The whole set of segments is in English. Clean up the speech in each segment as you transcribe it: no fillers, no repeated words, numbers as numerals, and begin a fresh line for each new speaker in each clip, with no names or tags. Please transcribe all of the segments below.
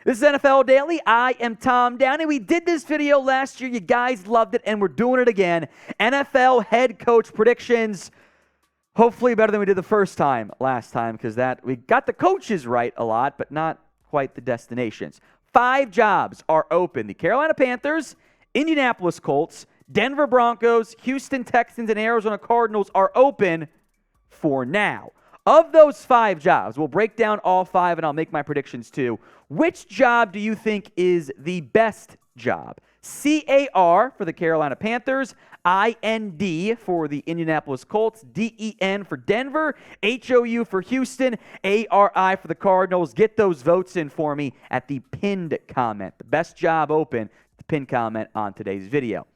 This is NFL Daily. I am Tom Downey. We did this video last year. You guys loved it, and we're doing it again. NFL head coach predictions. Hopefully better than we did last time, because we got the coaches right a lot, but not quite the destinations. 5 jobs are open. The Carolina Panthers, Indianapolis Colts, Denver Broncos, Houston Texans, and Arizona Cardinals are open for now. Of those 5 jobs, we'll break down all 5, and I'll make my predictions too. Which job do you think is the best job? CAR for the Carolina Panthers, IND for the Indianapolis Colts, DEN for Denver, HOU for Houston, ARI for the Cardinals. Get those votes in for me at the pinned comment. The best job open, the pinned comment on today's video.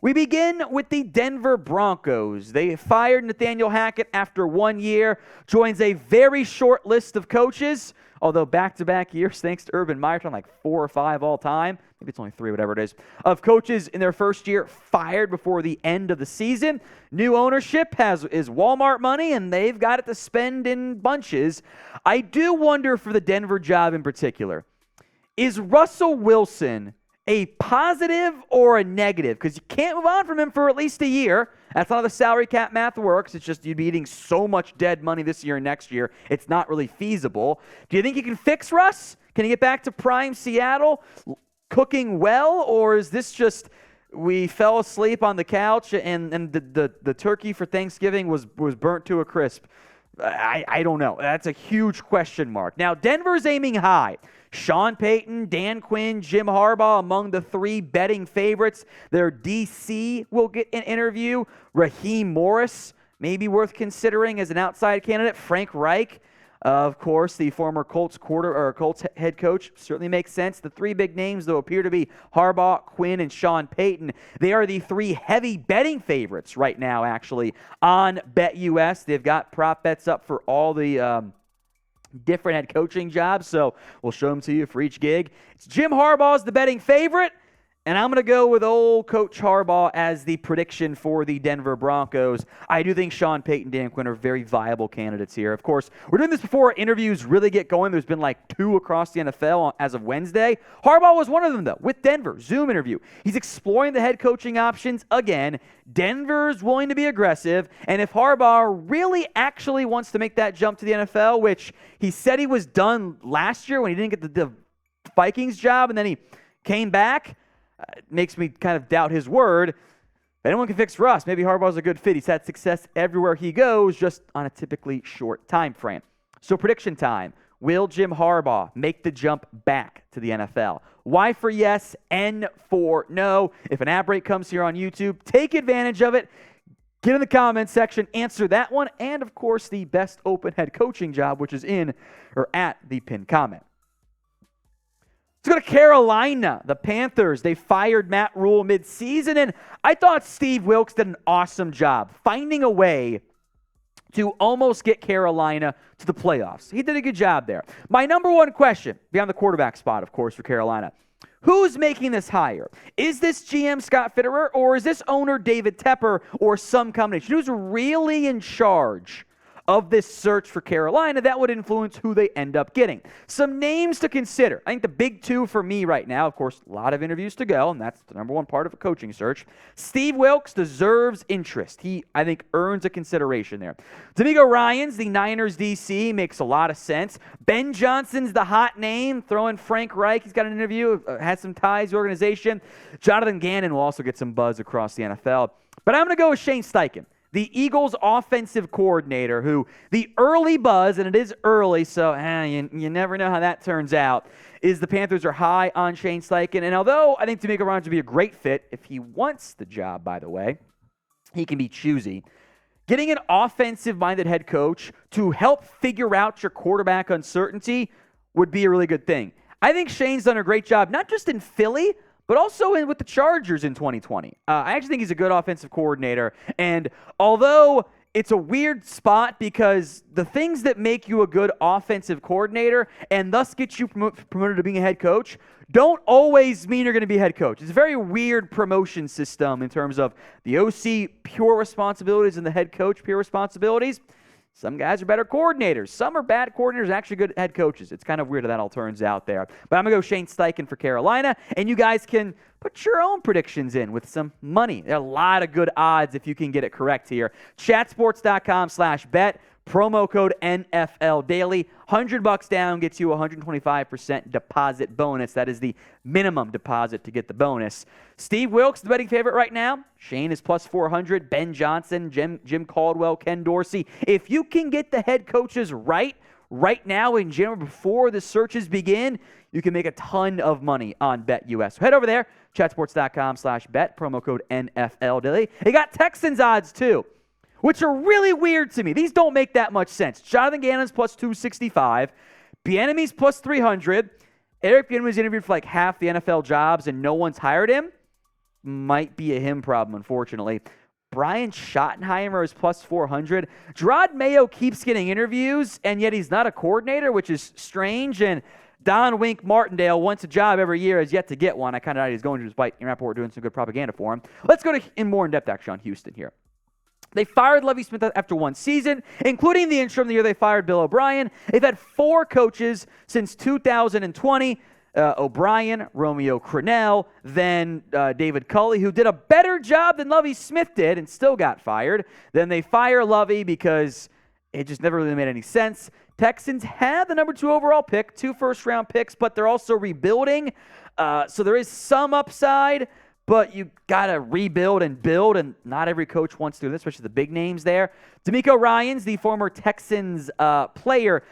We begin with the Denver Broncos. They fired Nathaniel Hackett after 1 year, joins a very short list of coaches, although back-to-back years, thanks to Urban Meyer, on like 4 or 5 all time, maybe it's only 3, whatever it is, of coaches in their first year fired before the end of the season. New ownership is Walmart money, and they've got it to spend in bunches. I do wonder for the Denver job in particular, is Russell Wilson a positive or a negative? Because you can't move on from him for at least a year. That's not how the salary cap math works. It's just you'd be eating so much dead money this year and next year. It's not really feasible. Do you think he can fix Russ? Can he get back to prime Seattle cooking well? Or is this just we fell asleep on the couch and the turkey for Thanksgiving was burnt to a crisp? I don't know. That's a huge question mark. Now, Denver's aiming high. Sean Payton, Dan Quinn, Jim Harbaugh among the 3 betting favorites. Their DC will get an interview. Raheem Morris may be worth considering as an outside candidate. Frank Reich, of course, the former Colts head coach, certainly makes sense. The 3 big names, though, appear to be Harbaugh, Quinn, and Sean Payton. They are the 3 heavy betting favorites right now, actually, on BetUS. They've got prop bets up for all the different head coaching jobs, so we'll show them to you for each gig. It's Jim Harbaugh's the betting favorite, and I'm going to go with old Coach Harbaugh as the prediction for the Denver Broncos. I do think Sean Payton and Dan Quinn are very viable candidates here. Of course, we're doing this before interviews really get going. There's been like 2 across the NFL as of Wednesday. Harbaugh was one of them, though, with Denver. Zoom interview. He's exploring the head coaching options again. Denver's willing to be aggressive, and if Harbaugh really actually wants to make that jump to the NFL, which he said he was done last year when he didn't get the Vikings job, and then he came back, makes me kind of doubt his word. If anyone can fix Russ, maybe Harbaugh's a good fit. He's had success everywhere he goes, just on a typically short time frame. So prediction time. Will Jim Harbaugh make the jump back to the NFL? Y for yes, N for no. If an ad break comes here on YouTube, take advantage of it. Get in the comments section, answer that one, and of course the best open head coaching job, which is in or at the pinned comment. Let's go to Carolina. The Panthers, they fired Matt Rule midseason, and I thought Steve Wilks did an awesome job finding a way to almost get Carolina to the playoffs. He did a good job there. My number one question, beyond the quarterback spot, of course, for Carolina, who's making this hire? Is this GM Scott Fitterer, or is this owner David Tepper, or some combination? Who's really in charge of this search for Carolina that would influence who they end up getting? Some names to consider. I think the big 2 for me right now, of course, a lot of interviews to go, and that's the number 1 part of a coaching search. Steve Wilks deserves interest. He, I think, earns a consideration there. D'Amico Ryans, the Niners DC, makes a lot of sense. Ben Johnson's the hot name. Throw in Frank Reich. He's got an interview, has some ties to the organization. Jonathan Gannon will also get some buzz across the NFL. But I'm going to go with Shane Steichen, the Eagles offensive coordinator, who the early buzz, and it is early, so you never know how that turns out, is the Panthers are high on Shane Steichen. And although I think D'Amico Ryans would be a great fit, if he wants the job, by the way, he can be choosy. Getting an offensive-minded head coach to help figure out your quarterback uncertainty would be a really good thing. I think Shane's done a great job, not just in Philly, but also with the Chargers in 2020. I actually think he's a good offensive coordinator. And although it's a weird spot because the things that make you a good offensive coordinator and thus get you promoted to being a head coach don't always mean you're going to be a head coach. It's a very weird promotion system in terms of the OC pure responsibilities and the head coach pure responsibilities. Some guys are better coordinators. Some are bad coordinators, actually good head coaches. It's kind of weird how that all turns out there. But I'm going to go Shane Steichen for Carolina, and you guys can put your own predictions in with some money. There are a lot of good odds if you can get it correct here. Chatsports.com/bet. Promo code NFL Daily. $100 down gets you a 125% deposit bonus. That is the minimum deposit to get the bonus. Steve Wilkes, the betting favorite right now. Shane is plus 400. Ben Johnson, Jim Caldwell, Ken Dorsey. If you can get the head coaches right now in January before the searches begin, you can make a ton of money on BetUS. So head over there, chatsports.com/bet. Promo code NFL Daily. They got Texans odds too, which are really weird to me. These don't make that much sense. Jonathan Gannon's plus 265. Bieniemy's plus 300. Eric Bieniemy's interviewed for like half the NFL jobs and no one's hired him. Might be a him problem, unfortunately. Brian Schottenheimer is plus 400. Gerard Mayo keeps getting interviews, and yet he's not a coordinator, which is strange. And Don Wink Martindale wants a job every year, has yet to get one. I kind of doubt he's going to, despite Rappaport doing some good propaganda for him. Let's go in more in-depth action on Houston here. They fired Lovie Smith after one season, including the interim the year they fired Bill O'Brien. They've had 4 coaches since 2020. O'Brien, Romeo Crennel, then David Culley, who did a better job than Lovie Smith did and still got fired. Then they fire Lovie because it just never really made any sense. Texans have the number 2 overall pick, 2 first-round picks, but they're also rebuilding. So there is some upside. But you got to rebuild and build, and not every coach wants to do this, especially the big names there. DeMeco Ryans, the former Texans player,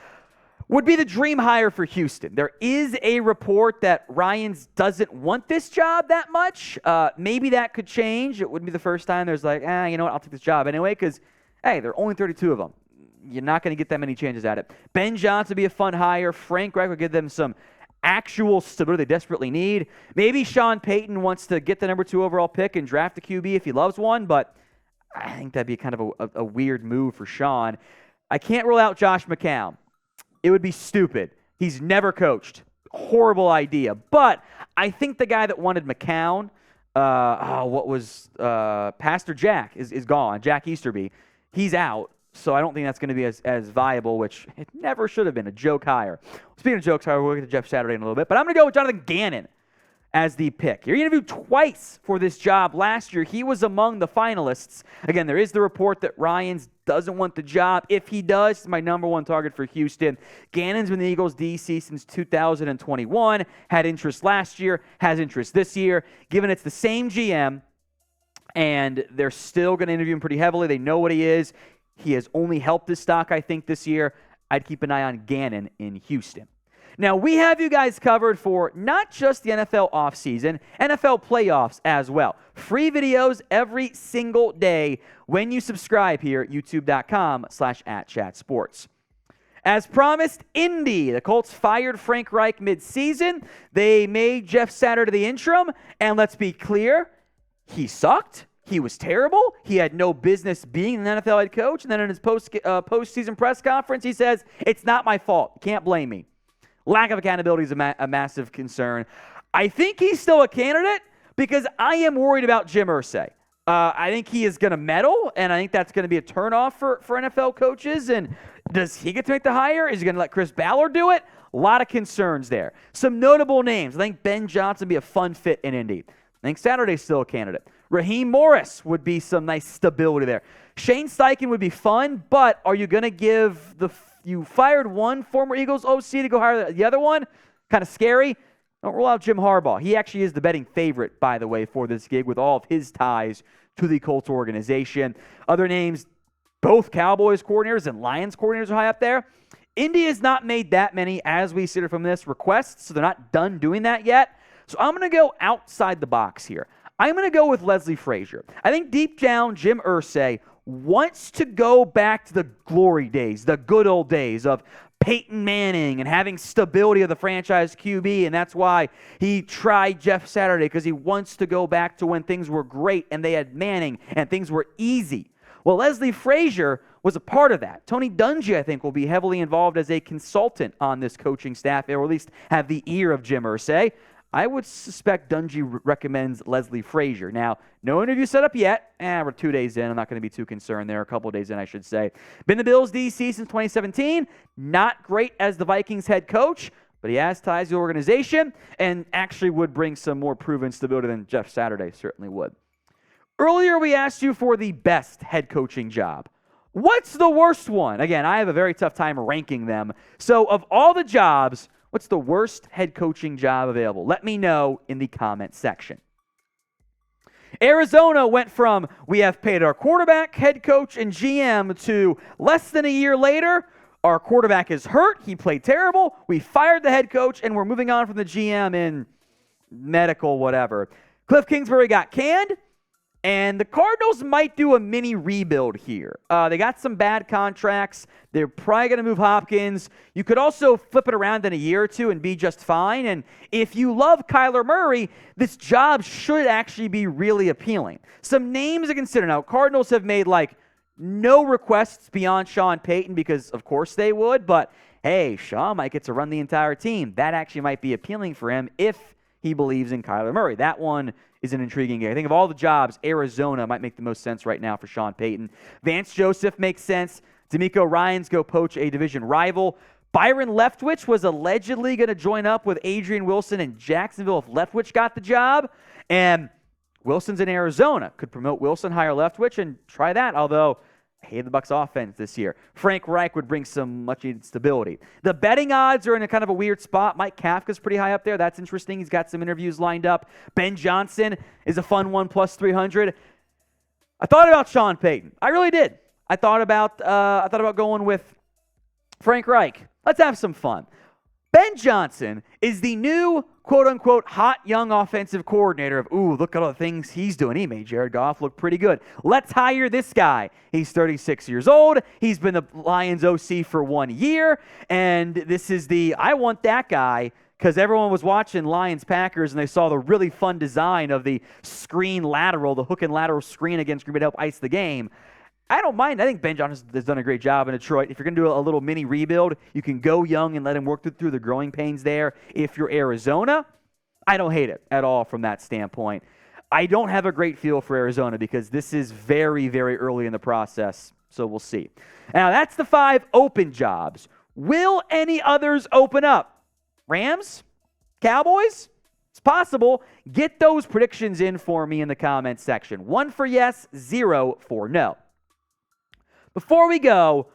would be the dream hire for Houston. There is a report that Ryans doesn't want this job that much. Maybe that could change. It wouldn't be the first time there's like, you know what, I'll take this job anyway, because, hey, there are only 32 of them. You're not going to get that many chances at it. Ben Johnson would be a fun hire. Frank Reich would give them some actual stability they desperately need. Maybe Sean Payton wants to get the number 2 overall pick and draft a QB if he loves one, but I think that'd be kind of a weird move for Sean. I can't rule out Josh McCown. It would be stupid. He's never coached. Horrible idea. But I think the guy that wanted McCown, Pastor Jack is gone. Jack Easterby. He's out. So I don't think that's going to be as viable, which it never should have been. A joke hire. Speaking of jokes, we'll get to Jeff Saturday in a little bit. But I'm going to go with Jonathan Gannon as the pick. He interviewed twice for this job last year. He was among the finalists. Again, there is the report that Ryans doesn't want the job. If he does, he's my number 1 target for Houston. Gannon's been the Eagles DC since 2021. Had interest last year. Has interest this year. Given it's the same GM, and they're still going to interview him pretty heavily. They know what he is. He has only helped this stock, I think, this year. I'd keep an eye on Gannon in Houston. Now, we have you guys covered for not just the NFL offseason, NFL playoffs as well. Free videos every single day when you subscribe here at youtube.com/@chatsports. As promised, Indy. The Colts fired Frank Reich midseason. They made Jeff Saturday the interim. And let's be clear, he sucked. He was terrible. He had no business being an NFL head coach. And then in his postseason press conference, he says, it's not my fault. Can't blame me. Lack of accountability is a massive concern. I think he's still a candidate because I am worried about Jim Irsay. I think he is going to meddle, and I think that's going to be a turnoff for NFL coaches. And does he get to make the hire? Is he going to let Chris Ballard do it? A lot of concerns there. Some notable names. I think Ben Johnson would be a fun fit in Indy. I think Saturday's still a candidate. Raheem Morris would be some nice stability there. Shane Steichen would be fun, but are you going to give you fired one former Eagles OC to go hire the other one? Kind of scary. Don't rule out Jim Harbaugh. He actually is the betting favorite, by the way, for this gig with all of his ties to the Colts organization. Other names, both Cowboys coordinators and Lions coordinators are high up there. Indy has not made that many, as we see it from this, requests, so they're not done doing that yet. So I'm going to go outside the box here. I'm going to go with Leslie Frazier. I think deep down, Jim Irsay wants to go back to the glory days, the good old days of Peyton Manning and having stability of the franchise QB, and that's why he tried Jeff Saturday, because he wants to go back to when things were great and they had Manning and things were easy. Well, Leslie Frazier was a part of that. Tony Dungy, I think, will be heavily involved as a consultant on this coaching staff, or at least have the ear of Jim Irsay. I would suspect Dungy recommends Leslie Frazier. Now, no interview set up yet. We're 2 days in. I'm not going to be too concerned there. A couple of days in, I should say. Been the Bills DC since 2017. Not great as the Vikings head coach, but he has ties to the organization and actually would bring some more proven stability than Jeff Saturday certainly would. Earlier, we asked you for the best head coaching job. What's the worst one? Again, I have a very tough time ranking them. So of all the jobs, what's the worst head coaching job available? Let me know in the comment section. Arizona went from, we have paid our quarterback, head coach, and GM to less than a year later, our quarterback is hurt. He played terrible. We fired the head coach, and we're moving on from the GM in medical whatever. Cliff Kingsbury got canned. And the Cardinals might do a mini rebuild here. They got some bad contracts. They're probably going to move Hopkins. You could also flip it around in a year or two and be just fine. And if you love Kyler Murray, this job should actually be really appealing. Some names to consider. Now, Cardinals have made no requests beyond Sean Payton because, of course, they would. But, hey, Sean might get to run the entire team. That actually might be appealing for him if he believes in Kyler Murray. That one is an intriguing game. I think of all the jobs, Arizona might make the most sense right now for Sean Payton. Vance Joseph makes sense. D'Amico Ryans go poach a division rival. Byron Leftwich was allegedly going to join up with Adrian Wilson in Jacksonville if Leftwich got the job. And Wilson's in Arizona. Could promote Wilson, hire Leftwich, and try that, although I hate the Bucs offense this year. Frank Reich would bring some much-needed stability. The betting odds are in a kind of a weird spot. Mike Kafka's pretty high up there. That's interesting. He's got some interviews lined up. Ben Johnson is a fun one, plus 300. I thought about Sean Payton. I really did. I thought about going with Frank Reich. Let's have some fun. Ben Johnson is the new, quote-unquote, hot young offensive coordinator of, look at all the things he's doing. He made Jared Goff look pretty good. Let's hire this guy. He's 36 years old. He's been the Lions OC for 1 year. And this is I want that guy, because everyone was watching Lions-Packers and they saw the really fun design of the screen lateral, the hook and lateral screen against Green Bay to help ice the game. I don't mind. I think Ben Johnson has done a great job in Detroit. If you're going to do a little mini rebuild, you can go young and let him work through the growing pains there. If you're Arizona, I don't hate it at all from that standpoint. I don't have a great feel for Arizona because this is very, very early in the process, so we'll see. Now, that's the 5 open jobs. Will any others open up? Rams? Cowboys? It's possible. Get those predictions in for me in the comments section. 1 for yes, 0 for no. Before we go,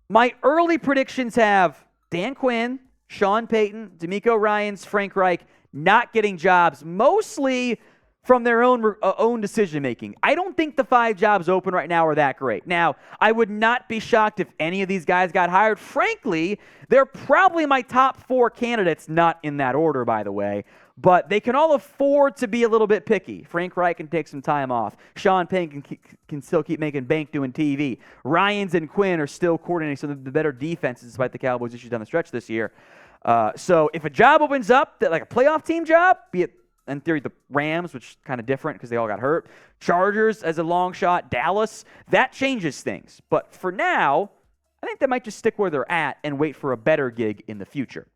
my early predictions have Dan Quinn, Sean Payton, D'Amico Ryans, Frank Reich not getting jobs, mostly from their own decision-making. I don't think the 5 jobs open right now are that great. Now, I would not be shocked if any of these guys got hired. Frankly, they're probably my top 4 candidates, not in that order, by the way. But they can all afford to be a little bit picky. Frank Reich can take some time off. Sean Payton can still keep making bank doing TV. Ryans and Quinn are still coordinating some of the better defenses despite the Cowboys' issues down the stretch this year. So if a job opens up, like a playoff team job, be it in theory the Rams, which is kind of different because they all got hurt, Chargers as a long shot, Dallas, that changes things. But for now, I think they might just stick where they're at and wait for a better gig in the future.